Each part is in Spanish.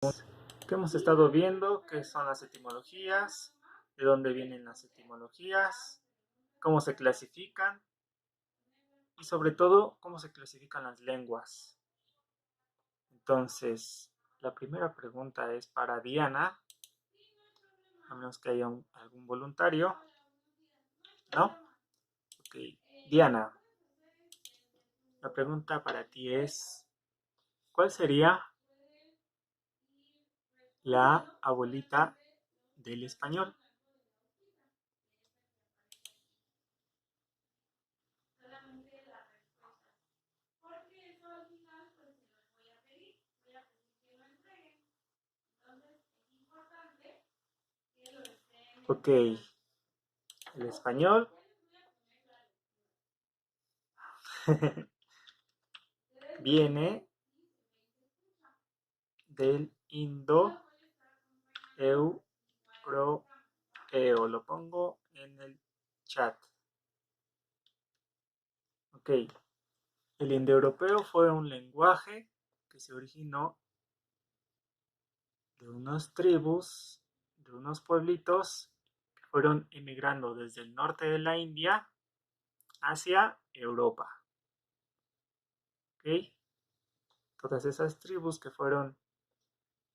Que hemos estado viendo qué son las etimologías, de dónde vienen las etimologías, cómo se clasifican y sobre todo cómo se clasifican las lenguas. Entonces, la primera pregunta es para Diana, a menos que haya algún voluntario, ¿no? Ok, Diana, la pregunta para ti es, ¿cuál sería la abuelita del español? Ok, el español viene del indo-europeo. Lo pongo en el chat. Ok, el indoeuropeo fue un lenguaje que se originó de unas tribus, de unos pueblitos que fueron emigrando desde el norte de la India hacia Europa. ¿Ok? Todas esas tribus que fueron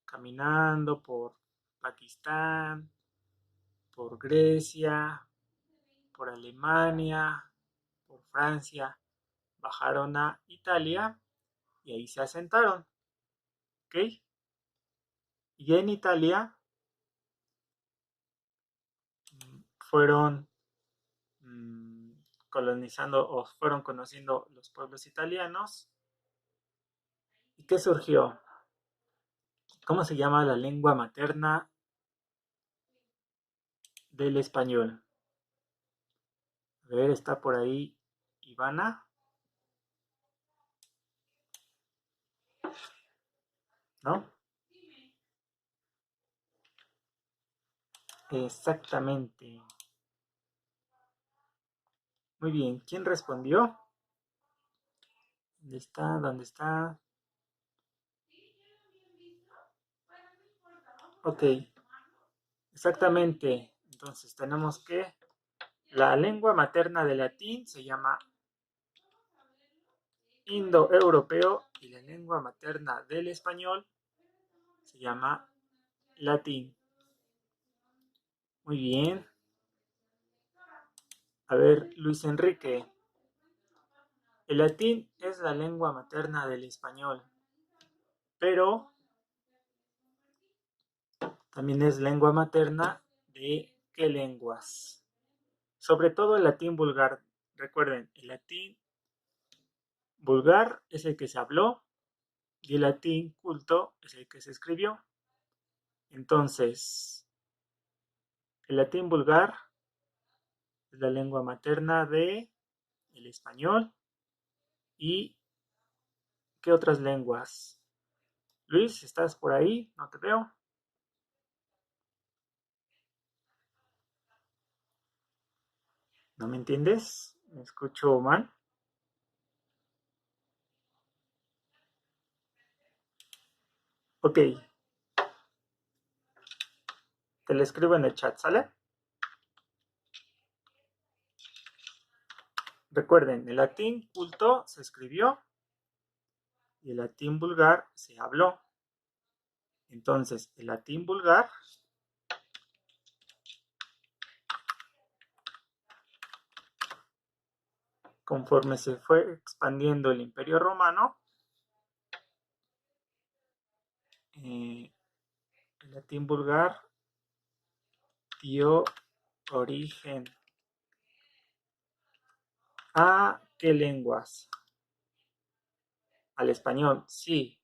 caminando por Pakistán, por Grecia, por Alemania, por Francia, bajaron a Italia y ahí se asentaron. ¿Ok? Y en Italia fueron colonizando o fueron conociendo los pueblos italianos. ¿Y qué surgió? ¿Cómo se llama la lengua materna del español? A ver, está por ahí Ivana, ¿no? Exactamente. Muy bien, ¿quién respondió? ¿Dónde está? ¿Dónde está? Ok, exactamente. Entonces tenemos que la lengua materna del latín se llama indoeuropeo y la lengua materna del español se llama latín. Muy bien. A ver, Luis Enrique. El latín es la lengua materna del español, pero también es lengua materna de qué lenguas. Sobre todo el latín vulgar. Recuerden, el latín vulgar es el que se habló y el latín culto es el que se escribió. Entonces, el latín vulgar es la lengua materna de el español y ¿qué otras lenguas? Luis, ¿estás por ahí? No te veo. ¿No me entiendes? ¿Me escucho mal? Ok, te lo escribo en el chat, ¿sale? Recuerden, el latín culto se escribió y el latín vulgar se habló. Entonces, el latín vulgar conforme se fue expandiendo el Imperio Romano, el latín vulgar dio origen a ¿qué lenguas? Al español, sí,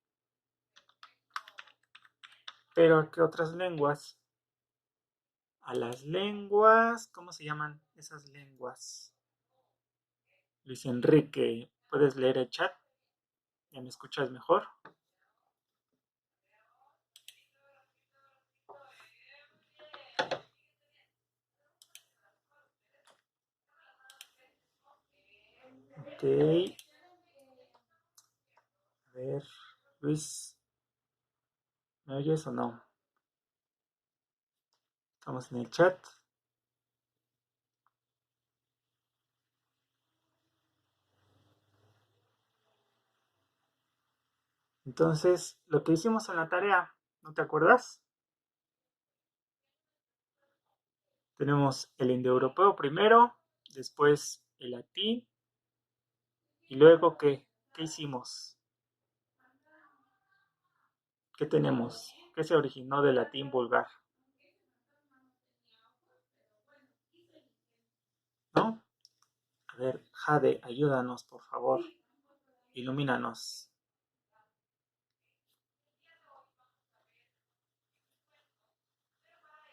pero ¿a qué otras lenguas? A las lenguas, ¿cómo se llaman esas lenguas? Luis Enrique, ¿puedes leer el chat? ¿Ya me escuchas mejor? Ok. A ver, Luis. ¿Me oyes o no? Estamos en el chat. Entonces, lo que hicimos en la tarea, ¿no te acuerdas? Tenemos el indoeuropeo primero, después el latín, y luego ¿qué hicimos? ¿Qué tenemos? ¿Qué se originó del latín vulgar? ¿No? A ver, Jade, ayúdanos, por favor. Ilumínanos.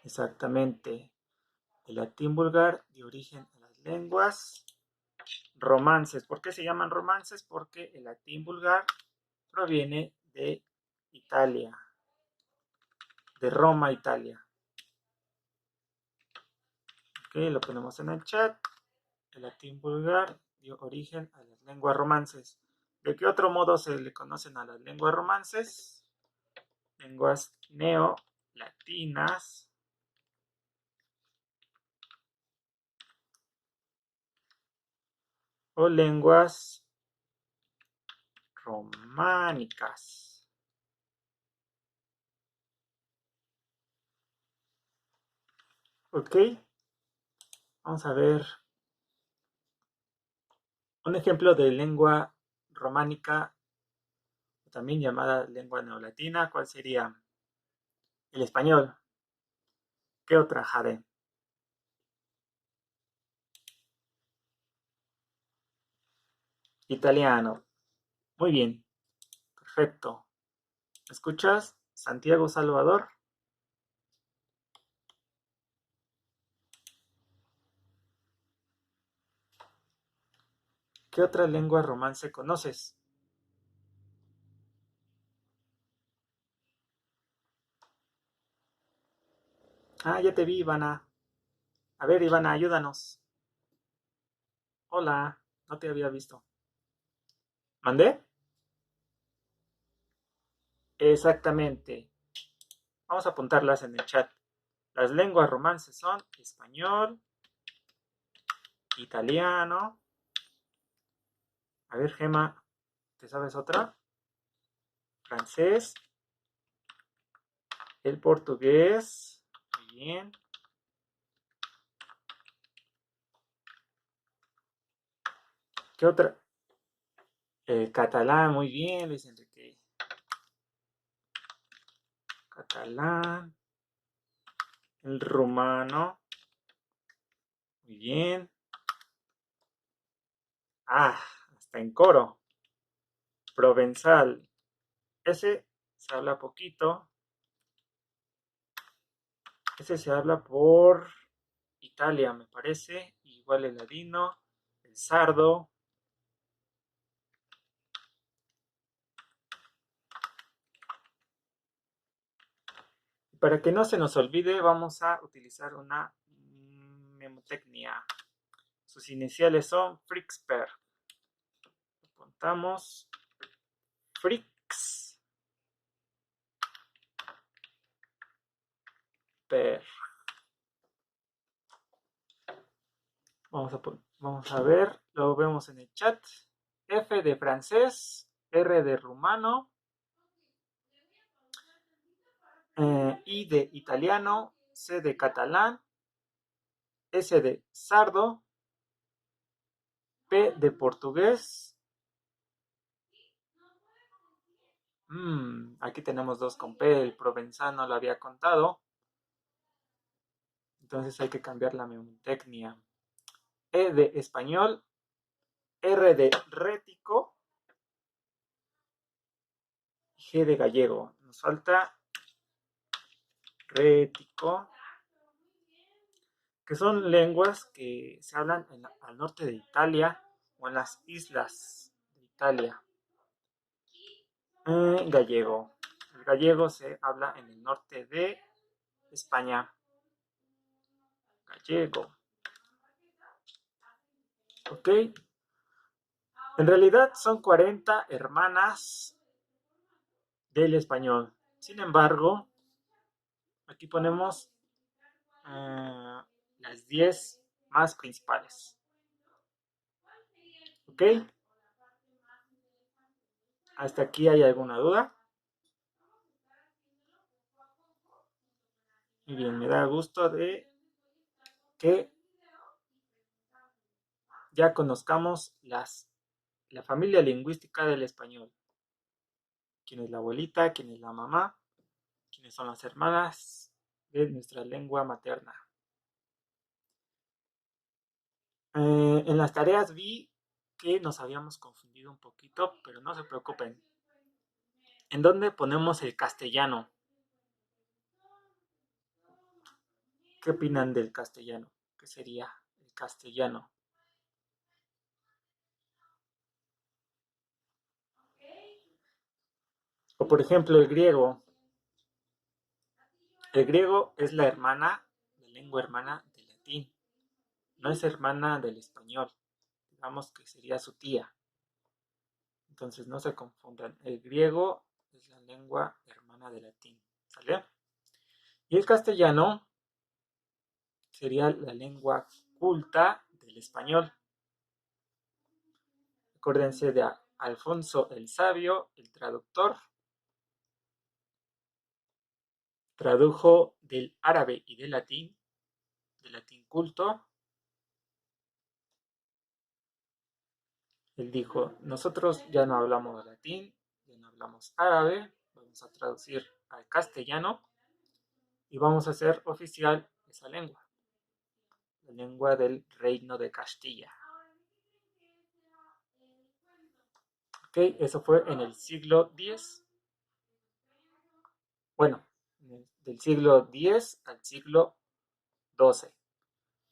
Exactamente. El latín vulgar dio origen a las lenguas romances. ¿Por qué se llaman romances? Porque el latín vulgar proviene de Italia, de Roma, Italia. Ok, lo ponemos en el chat. El latín vulgar dio origen a las lenguas romances. ¿De qué otro modo se le conocen a las lenguas romances? Lenguas neolatinas o lenguas románicas. Ok, vamos a ver un ejemplo de lengua románica, también llamada lengua neolatina. ¿Cuál sería? El español. ¿Qué otra, Jade? Italiano. Muy bien, perfecto. ¿Me escuchas? Santiago Salvador. ¿Qué otra lengua romance conoces? Ah, ya te vi, Ivana. A ver, Ivana, ayúdanos. Hola, no te había visto. ¿Mandé? Exactamente. Vamos a apuntarlas en el chat. Las lenguas romances son español, italiano. A ver, Gema, ¿te sabes otra? Francés, el portugués. Muy bien. ¿Qué otra? El catalán, muy bien, Luis Enrique. Catalán. El rumano. Muy bien. Ah, hasta en coro. Provenzal. Ese se habla poquito. Ese se habla por Italia, me parece. Igual el ladino, el sardo. Para que no se nos olvide, vamos a utilizar una memotecnia. Sus iniciales son Frixper. Apuntamos Frix. Per. Vamos a ver, lo vemos en el chat. F de francés, R de rumano, I de italiano, C de catalán, S de sardo, P de portugués. Aquí tenemos dos con P, el provenzano lo había contado. Entonces hay que cambiar la memotecnia. E de español, R de rético, G de gallego. Nos falta rético, que son lenguas que se hablan al norte de Italia o en las islas de Italia. Gallego. El gallego se habla en el norte de España. Gallego. Ok. En realidad son 40 hermanas del español. Sin embargo, aquí ponemos las 10 más principales. ¿Ok? ¿Hasta aquí hay alguna duda? Muy bien, me da gusto de que ya conozcamos la familia lingüística del español. ¿Quién es la abuelita? ¿Quién es la mamá? ¿Quiénes son las hermanas de nuestra lengua materna? En las tareas vi que nos habíamos confundido un poquito, pero no se preocupen. ¿En dónde ponemos el castellano? ¿Qué opinan del castellano? ¿Qué sería el castellano? O por ejemplo el griego. El griego es la lengua hermana del latín. No es hermana del español. Digamos que sería su tía. Entonces no se confundan. El griego es la lengua hermana del latín. ¿Sale? Y el castellano sería la lengua culta del español. Acuérdense de Alfonso el Sabio, el traductor. Tradujo del árabe y del latín culto. Él dijo, nosotros ya no hablamos latín, ya no hablamos árabe, vamos a traducir al castellano y vamos a hacer oficial esa lengua, la lengua del Reino de Castilla. Ok, eso fue en el siglo X. Bueno, del siglo X al siglo XII.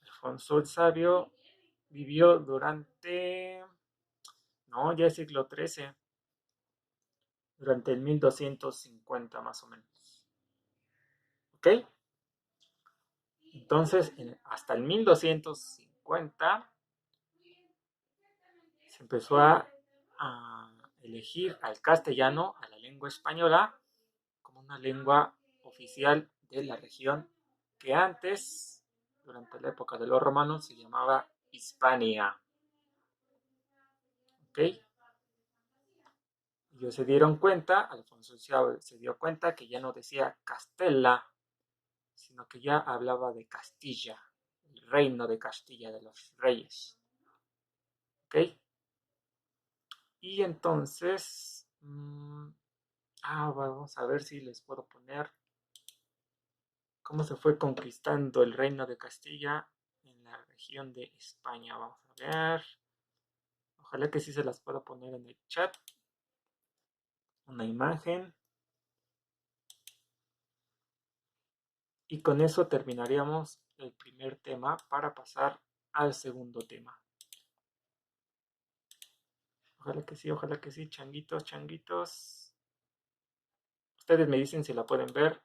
Alfonso el Sabio vivió durante, no, ya es siglo XIII, durante el 1250 más o menos. ¿Ok? Entonces, hasta el 1250 se empezó a elegir al castellano, a la lengua española, como una lengua oficial de la región que antes, durante la época de los romanos, se llamaba Hispania. ¿Ok? Ellos se dieron cuenta, Alfonso se dio cuenta que ya no decía Castella, sino que ya hablaba de Castilla, el reino de Castilla, de los reyes. ¿Ok? Y entonces, vamos a ver si les puedo poner cómo se fue conquistando el reino de Castilla en la región de España. Vamos a ver. Ojalá que sí se las pueda poner en el chat. Una imagen. Y con eso terminaríamos el primer tema para pasar al segundo tema. Ojalá que sí, changuitos, changuitos. Ustedes me dicen si la pueden ver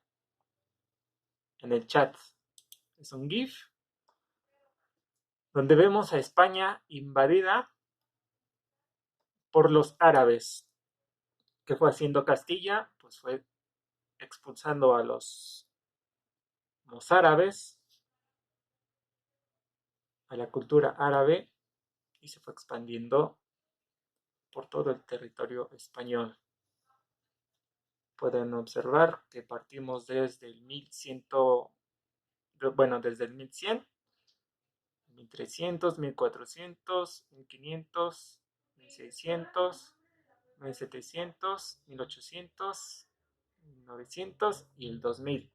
en el chat. Es un GIF donde vemos a España invadida por los árabes. ¿Qué fue haciendo Castilla? Pues fue expulsando a los árabes, a la cultura árabe, y se fue expandiendo por todo el territorio español. Pueden observar que partimos desde el 1100, desde el 1100, 1300, 1400, 1500, 1600, 1700, 1800, 1900 y el 2000.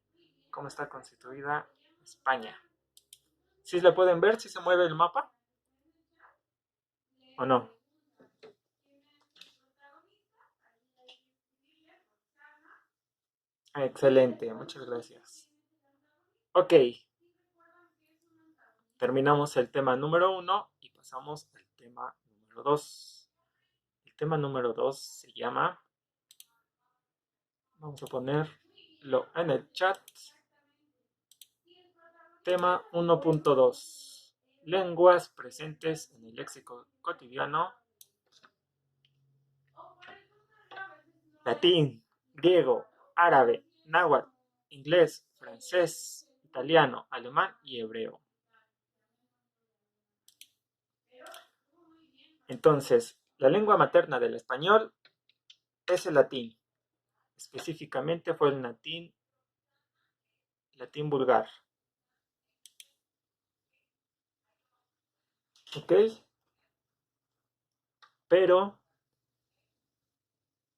¿Cómo está constituida España? ¿Sí la pueden ver? ¿Sí se mueve el mapa? ¿O no? Excelente, muchas gracias. Ok, terminamos el tema número 1 y pasamos al tema número 2. El tema número 2 se llama, vamos a ponerlo en el chat, tema 1.2. Lenguas presentes en el léxico cotidiano. Latín, griego, árabe, náhuatl, inglés, francés, italiano, alemán y hebreo. Entonces, la lengua materna del español es el latín. Específicamente fue el latín vulgar. ¿Ok? Pero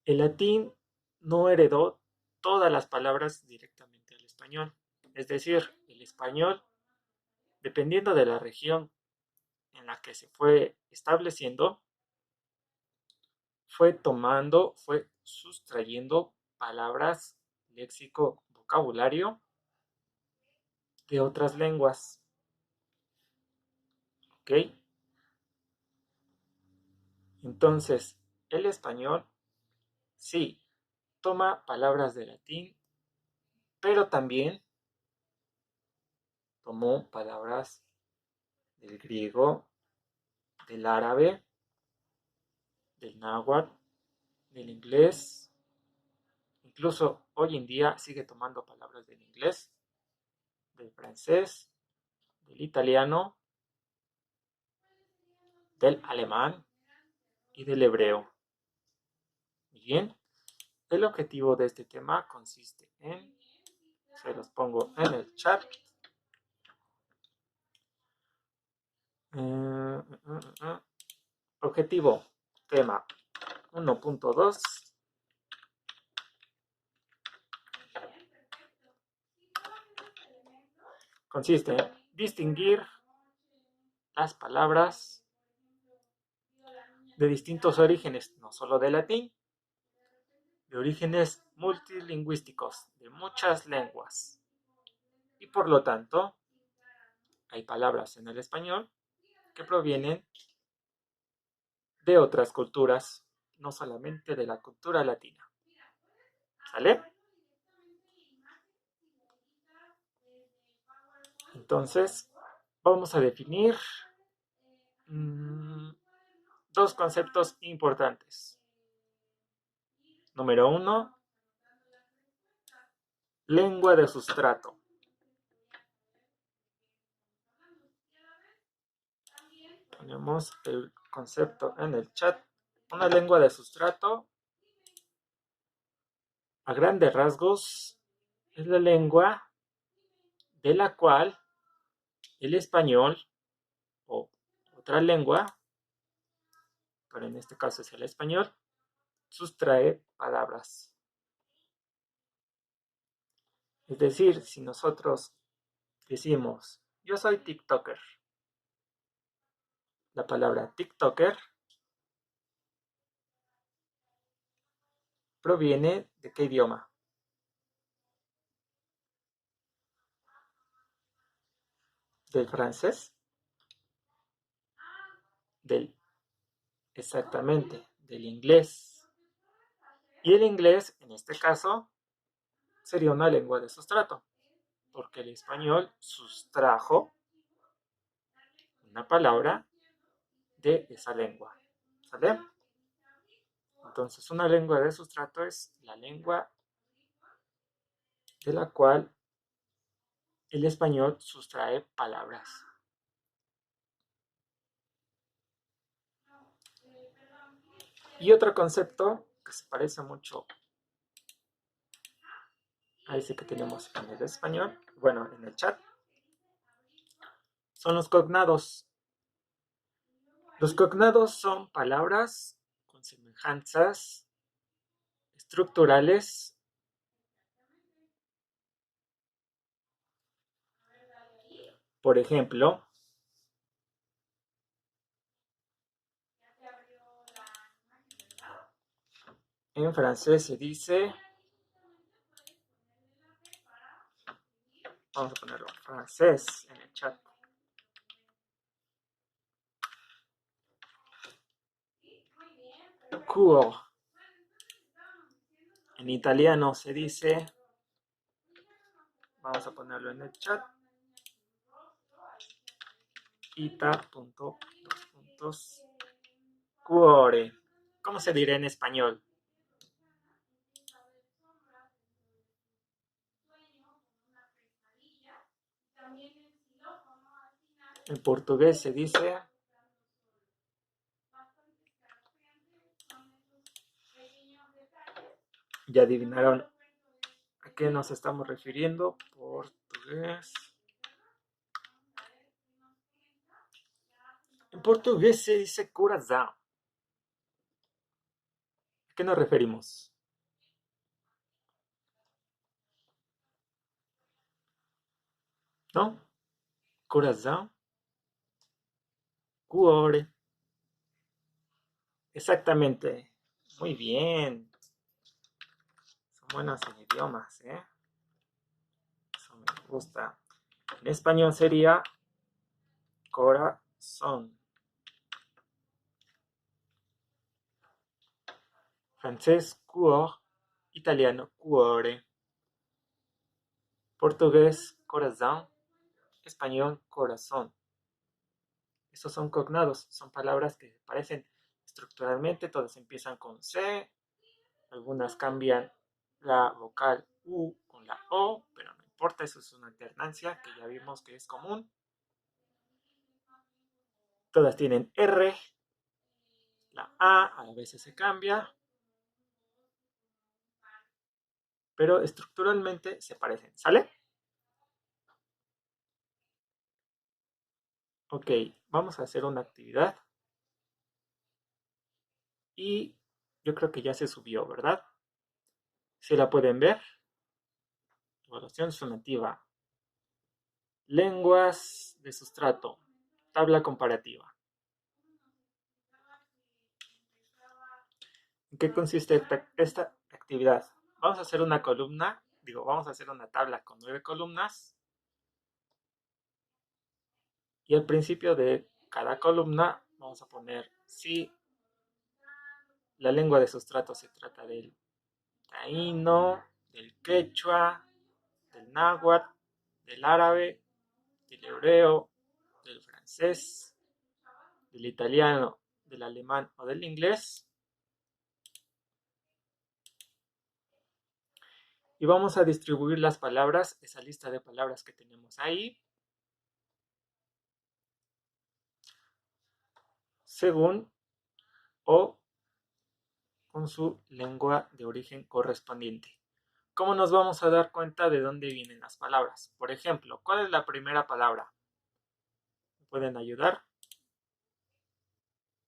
el latín no heredó todas las palabras directamente al español. Es decir, el español, dependiendo de la región en la que se fue estableciendo, fue tomando, fue sustrayendo palabras, léxico, vocabulario de otras lenguas. ¿Ok? Entonces, el español sí toma palabras de latín, pero también tomó palabras del griego, del árabe, del náhuatl, del inglés. Incluso hoy en día sigue tomando palabras del inglés, del francés, del italiano, del alemán y del hebreo. Bien, el objetivo de este tema consiste en, se los pongo en el chat, objetivo, tema 1.2, consiste en distinguir las palabras de distintos orígenes, no solo de latín, de orígenes multilingüísticos, de muchas lenguas. Y por lo tanto, hay palabras en el español que provienen de otras culturas, no solamente de la cultura latina. ¿Sale? Entonces, vamos a definir dos conceptos importantes. Número 1, lengua de sustrato. Ponemos el concepto en el chat. Una lengua de sustrato, a grandes rasgos, es la lengua de la cual el español o otra lengua, pero en este caso es el español, sustrae palabras. Es decir, si nosotros decimos, yo soy TikToker, la palabra TikToker proviene ¿de qué idioma? ¿Del francés? Exactamente, del inglés. Y el inglés, en este caso, sería una lengua de sustrato, porque el español sustrajo una palabra de esa lengua. ¿Sale? Entonces, una lengua de sustrato es la lengua de la cual el español sustrae palabras. Y otro concepto que se parece mucho a ese que tenemos en el español, bueno, en el chat, son los cognados. Los cognados son palabras con semejanzas estructurales por ejemplo, en francés se dice, vamos a ponerlo en francés en el chat. Cours. En italiano se dice, vamos a ponerlo en el chat, ita.cuore. ¿Cómo se dirá en español? En portugués se dice, ya adivinaron a qué nos estamos refiriendo. Portugués. En portugués se dice coração. ¿A qué nos referimos? ¿No? Coração. Cuore. Exactamente. Muy bien. Son buenos en idiomas, ¿eh? Eso me gusta. En español sería corazón. Francés, cuore. Italiano, cuore. Portugués, coração. Español, corazón. Estos son cognados, son palabras que parecen estructuralmente, todas empiezan con C, algunas cambian la vocal U con la O, pero no importa, eso es una alternancia que ya vimos que es común. Todas tienen R, la A veces se cambia, pero estructuralmente se parecen, ¿sale? Ok, vamos a hacer una actividad y yo creo que ya se subió, ¿verdad? ¿Se la pueden ver? Evaluación sumativa. Lenguas de sustrato. Tabla comparativa. ¿En qué consiste esta actividad? Vamos a hacer una columna, vamos a hacer una tabla con 9 columnas. Y al principio de cada columna vamos a poner si la lengua de sustrato se trata del taíno, del quechua, del náhuatl, del árabe, del hebreo, del francés, del italiano, del alemán o del inglés. Y vamos a distribuir las palabras, esa lista de palabras que tenemos ahí, según o con su lengua de origen correspondiente. ¿Cómo nos vamos a dar cuenta de dónde vienen las palabras? Por ejemplo, ¿cuál es la primera palabra? ¿Me pueden ayudar?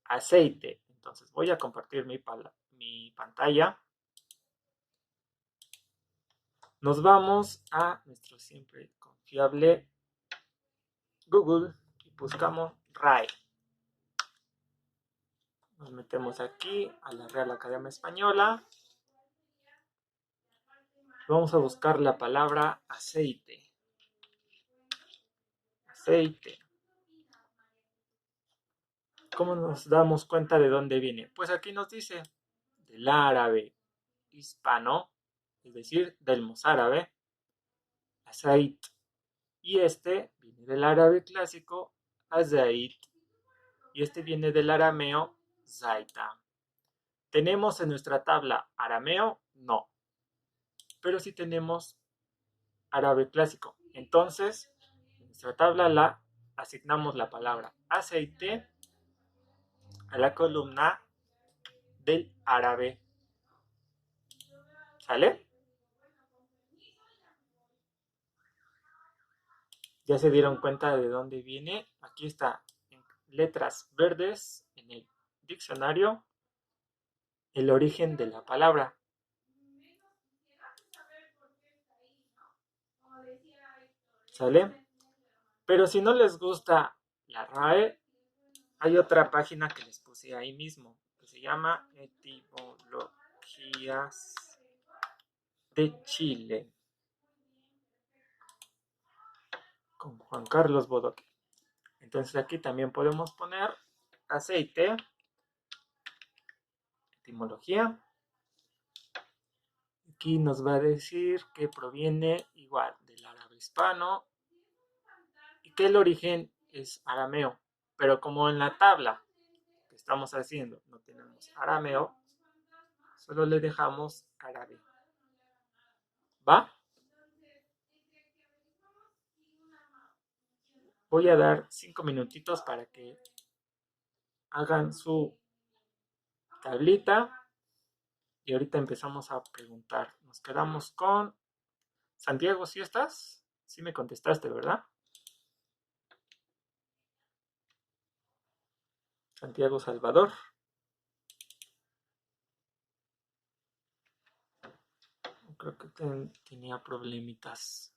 Aceite. Entonces voy a compartir mi pantalla. Nos vamos a nuestro siempre confiable Google y buscamos RAE. Nos metemos aquí a la Real Academia Española. Vamos a buscar la palabra aceite. Aceite. ¿Cómo nos damos cuenta de dónde viene? Pues aquí nos dice del árabe hispano, es decir, del mozárabe, azait. Y este viene del árabe clásico, azait. Y este viene del arameo, zaita. ¿Tenemos en nuestra tabla arameo? No. Pero sí tenemos árabe clásico. Entonces, en nuestra tabla la asignamos la palabra aceite a la columna del árabe. ¿Sale? ¿Ya se dieron cuenta de dónde viene? Aquí está, en letras verdes, en el diccionario, el origen de la palabra. ¿Sale? Pero si no les gusta la RAE, hay otra página que les puse ahí mismo, que se llama Etimologías de Chile, con Juan Carlos Bodoque. Entonces aquí también podemos poner aceite, etimología. Aquí nos va a decir que proviene igual del árabe hispano y que el origen es arameo. Pero como en la tabla que estamos haciendo no tenemos arameo, solo le dejamos árabe. ¿Va? Voy a dar 5 minutitos para que hagan su tablita y ahorita empezamos a preguntar. Nos quedamos con Santiago, ¿sí estás? Sí me contestaste, ¿verdad? Santiago Salvador. Creo que tenía problemitas.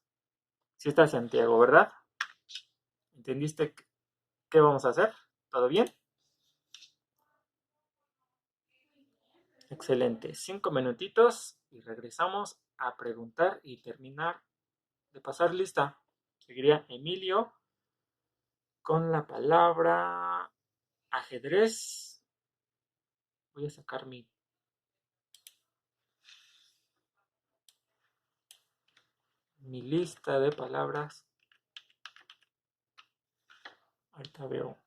Sí está Santiago, ¿verdad? ¿Entendiste qué vamos a hacer? ¿Todo bien? Excelente. 5 minutitos y regresamos a preguntar y terminar de pasar lista. Seguiría Emilio con la palabra ajedrez. Voy a sacar mi lista de palabras. Ahorita veo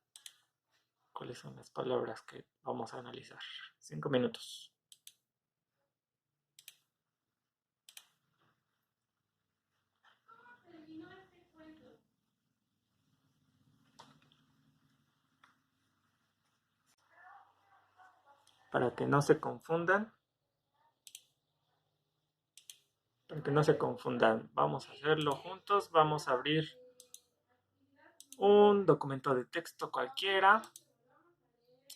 cuáles son las palabras que vamos a analizar. 5 minutos. Para que no se confundan. Para que no se confundan, vamos a hacerlo juntos. Vamos a abrir un documento de texto cualquiera.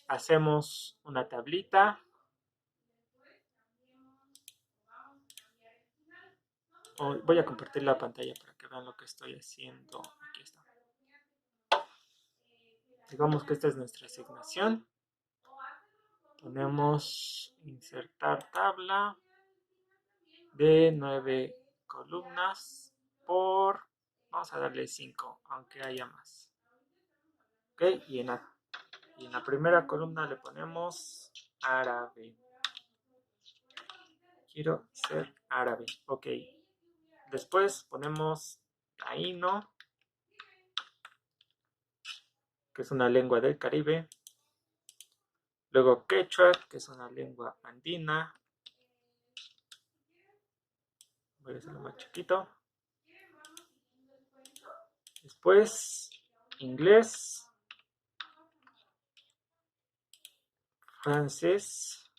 Hacemos una tablita. Voy a compartir la pantalla para que vean lo que estoy haciendo. Aquí está. Digamos que esta es nuestra asignación. Ponemos insertar tabla de 9 columnas por, vamos a darle 5, aunque haya más. Ok, y en la primera columna le ponemos árabe. Quiero ser árabe. Ok. Después ponemos taíno, que es una lengua del Caribe. Luego quechua, que es una lengua andina. Voy a hacerlo más chiquito. Después inglés, francés,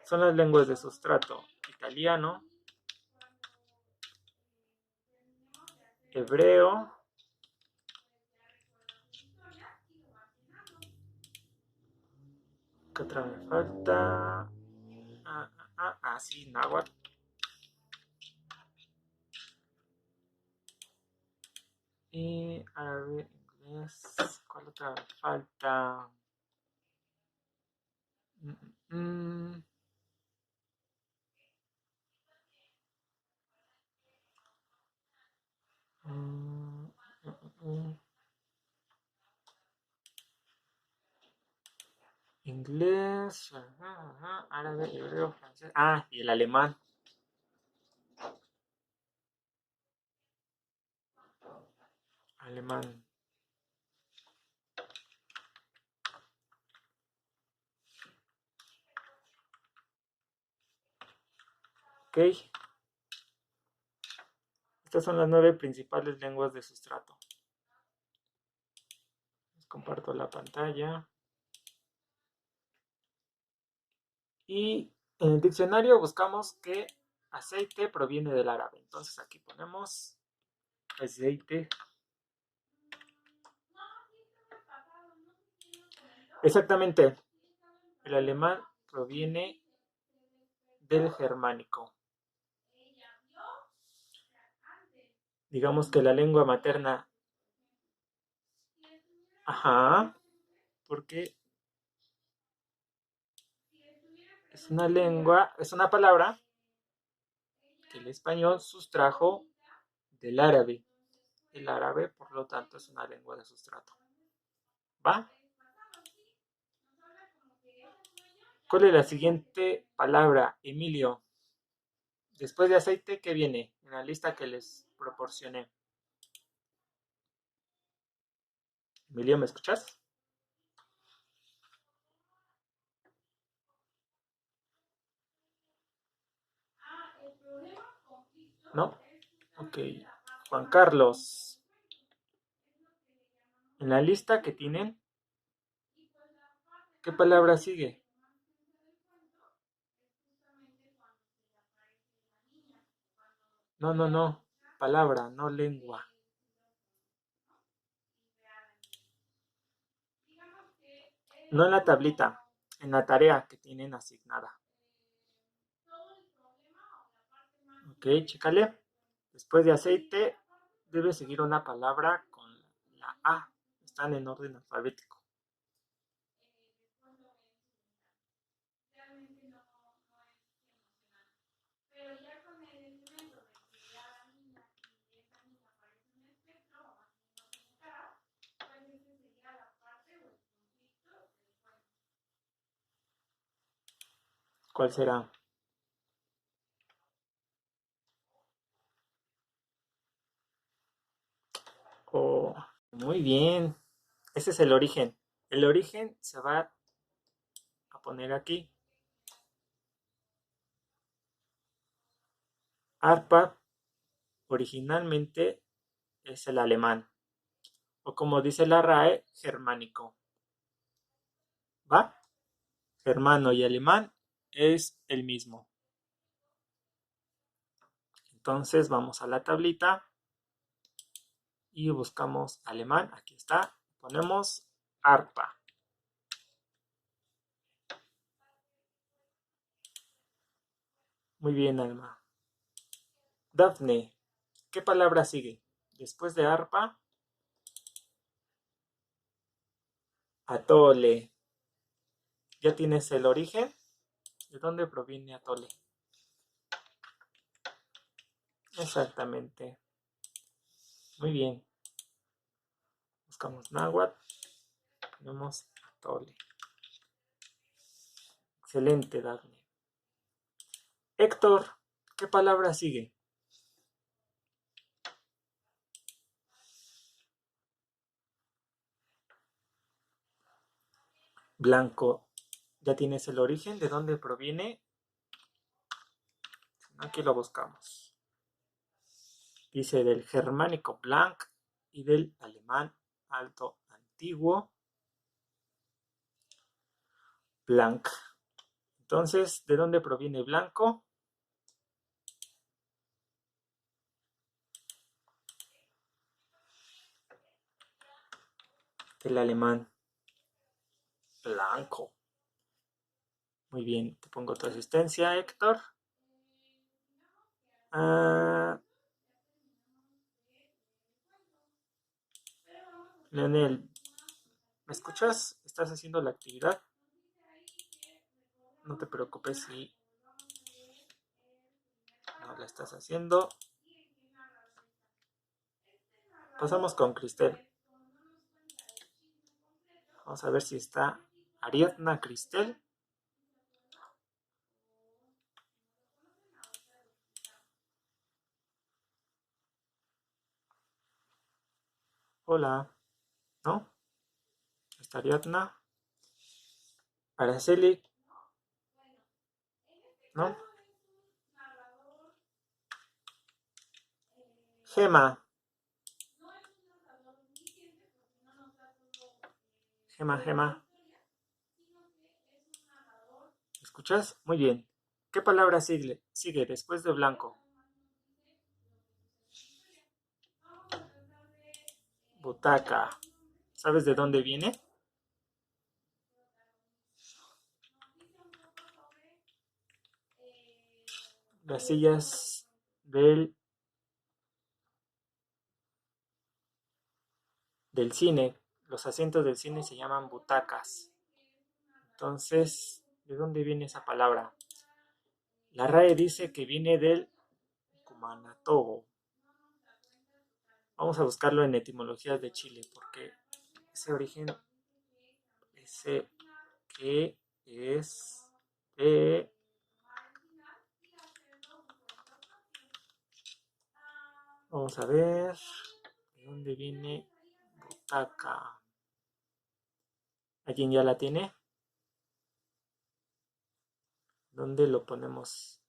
son las lenguas de sustrato. Italiano, hebreo, ¿qué otra me falta? Sí, náhuatl. Y árabe, inglés, ¿cuál otra me falta? Inglés, árabe, hebreo, francés. Y el alemán. Alemán. Ok. Estas son las 9 principales lenguas de sustrato. Les comparto la pantalla. Y en el diccionario buscamos que aceite proviene del árabe. Entonces aquí ponemos aceite. Exactamente. El alemán proviene del germánico. Digamos que la lengua materna. Porque es una lengua, es una palabra que el español sustrajo del árabe. El árabe, por lo tanto, es una lengua de sustrato. ¿Va? ¿Cuál es la siguiente palabra, Emilio? Después de aceite, ¿qué viene? En la lista que les proporcioné. Emilio, ¿me escuchas? ¿No? Ok. Juan Carlos. En la lista que tienen, ¿qué palabra sigue? No, no, no. Palabra, no lengua. No en la tablita, en la tarea que tienen asignada. Ok, chécale. Después de aceite, debe seguir una palabra con la A. Están en orden alfabético. ¿Cuál será? Oh, muy bien. Ese es el origen. El origen se va a poner aquí. Arpa originalmente es el alemán. O como dice la RAE, germánico. ¿Va? Germano y alemán es el mismo. Entonces vamos a la tablita y buscamos alemán. Aquí está. Ponemos arpa. Muy bien, Alma. Dafne. ¿Qué palabra sigue? Después de arpa, atole. ¿Ya tienes el origen? ¿De dónde proviene atole? Exactamente. Muy bien. Buscamos náhuatl. Ponemos atole. Excelente, Dafne. Héctor, ¿qué palabra sigue? Blanco. ¿Ya tienes el origen? ¿De dónde proviene? Aquí lo buscamos. Dice del germánico blanc y del alemán alto antiguo blanc. Entonces, ¿de dónde proviene blanco? Del alemán blanco. Muy bien, te pongo tu asistencia, Héctor. Ah, Leonel, ¿me escuchas? ¿Estás haciendo la actividad? No te preocupes si no la estás haciendo. Pasamos con Cristel. Vamos a ver si está Ariadna Cristel. Hola, ¿no? Está Ariadna. Araceli, ¿no? Gema. Gema, Gema. ¿Escuchas? Muy bien. ¿Qué palabra sigue después de blanco? Butaca. ¿Sabes de dónde viene? Las sillas del cine. Los asientos del cine se llaman butacas. Entonces, ¿de dónde viene esa palabra? La RAE dice que viene del Cumanatogo. Vamos a buscarlo en etimologías de Chile, porque ese origen, ese que es de... Vamos a ver, ¿de dónde viene butaca? ¿Alguien ya la tiene? ¿Dónde lo ponemos?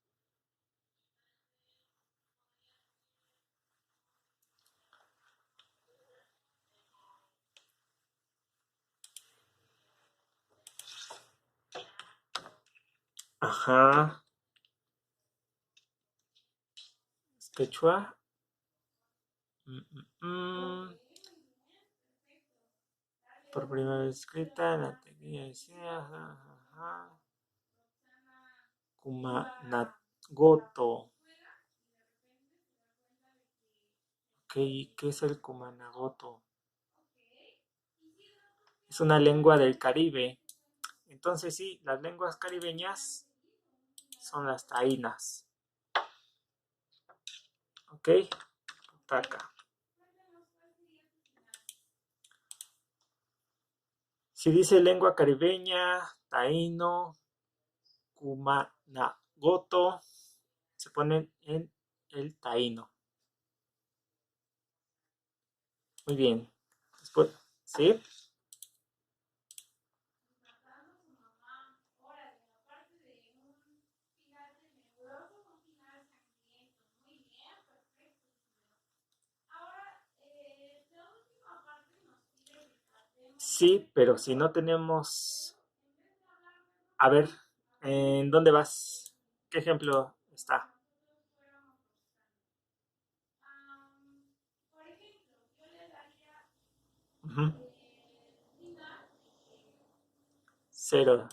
Ajá. Quechua. Mm, mm, mm. Por primera vez escrita en la tecnología. Ajá, ajá. Kumanagoto. Ok, ¿qué es el Kumanagoto? Es una lengua del Caribe. Entonces sí, las lenguas caribeñas son las taínas. Ok, está acá. Si dice lengua caribeña, taíno, kumanagoto, se ponen en el taíno. Muy bien. Después, ¿sí? Sí, pero si no tenemos... A ver, ¿en dónde vas? ¿Qué ejemplo está? Ujú. Cero.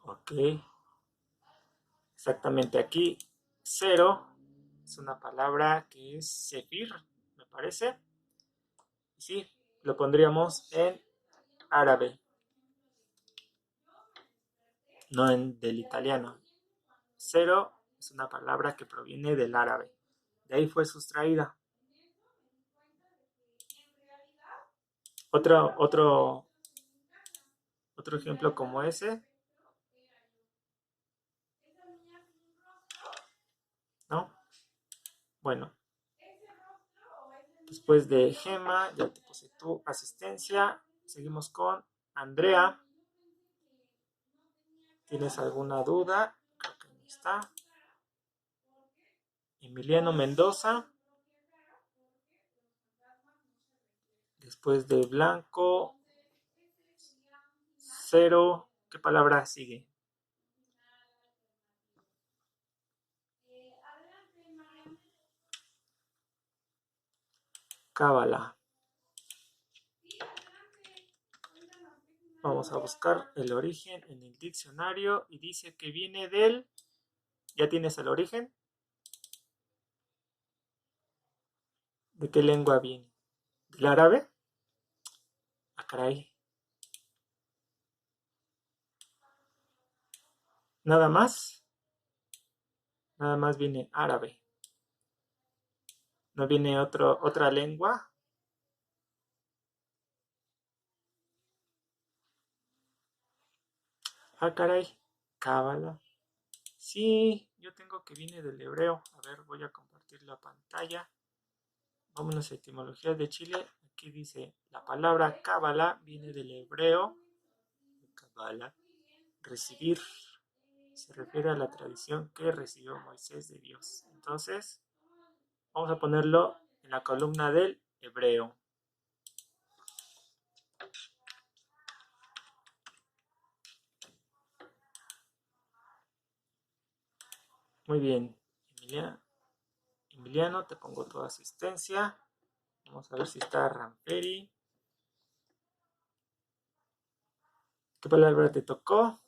Ok. Exactamente aquí. Cero es una palabra que es sefir, me parece. Y sí, lo pondríamos en árabe, no en del italiano. Cero es una palabra que proviene del árabe. De ahí fue sustraída. Otro, otro ejemplo como ese, ¿no? Bueno, después de Gema, ya te puse tu asistencia. Seguimos con Andrea. ¿Tienes alguna duda? Creo que no está. Emiliano Mendoza. Después de Blanco, cero. ¿Qué palabra sigue? Cábala. Vamos a buscar el origen en el diccionario y dice que viene del... ¿Ya tienes el origen? ¿De qué lengua viene? ¿Del árabe? Ah, caray. Nada más. Nada más viene árabe. ¿No viene otra lengua? Ah, caray. Cábala. Sí, yo tengo que viene del hebreo. A ver, voy a compartir la pantalla. Vámonos a etimología de Chile. Aquí dice, la palabra cábala viene del hebreo. Cábala. Recibir. Se refiere a la tradición que recibió Moisés de Dios. Entonces, vamos a ponerlo en la columna del hebreo. Muy bien, Emiliano, te pongo tu asistencia. Vamos a ver si está Ramperi. ¿Qué palabra te tocó?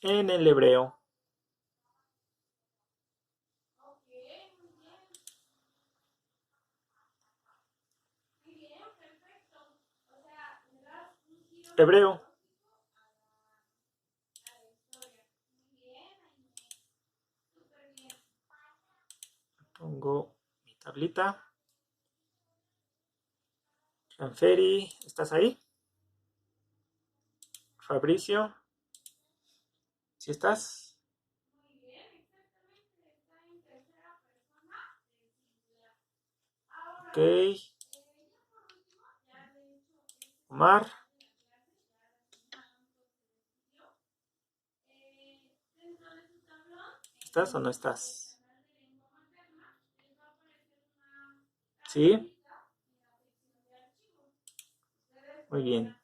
En el hebreo. Hebreo. Pongo mi tablita. Ranferi, ¿estás ahí? Fabricio, ¿sí estás? Ok. Omar, ¿estás o no estás? ¿Sí? Muy bien.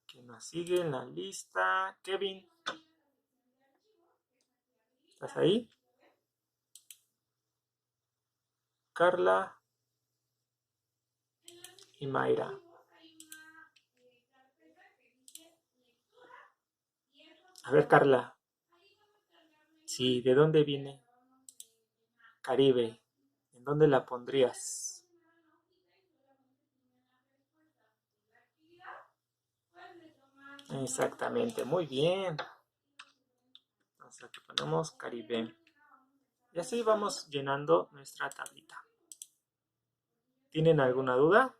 ¿Quién nos sigue en la lista? Kevin. ¿Estás ahí? Carla y Mayra. A ver, Carla. Sí, ¿de dónde viene? Caribe. ¿En dónde la pondrías? Exactamente, muy bien. Entonces aquí ponemos Caribe. Y así vamos llenando nuestra tablita. ¿Tienen alguna duda?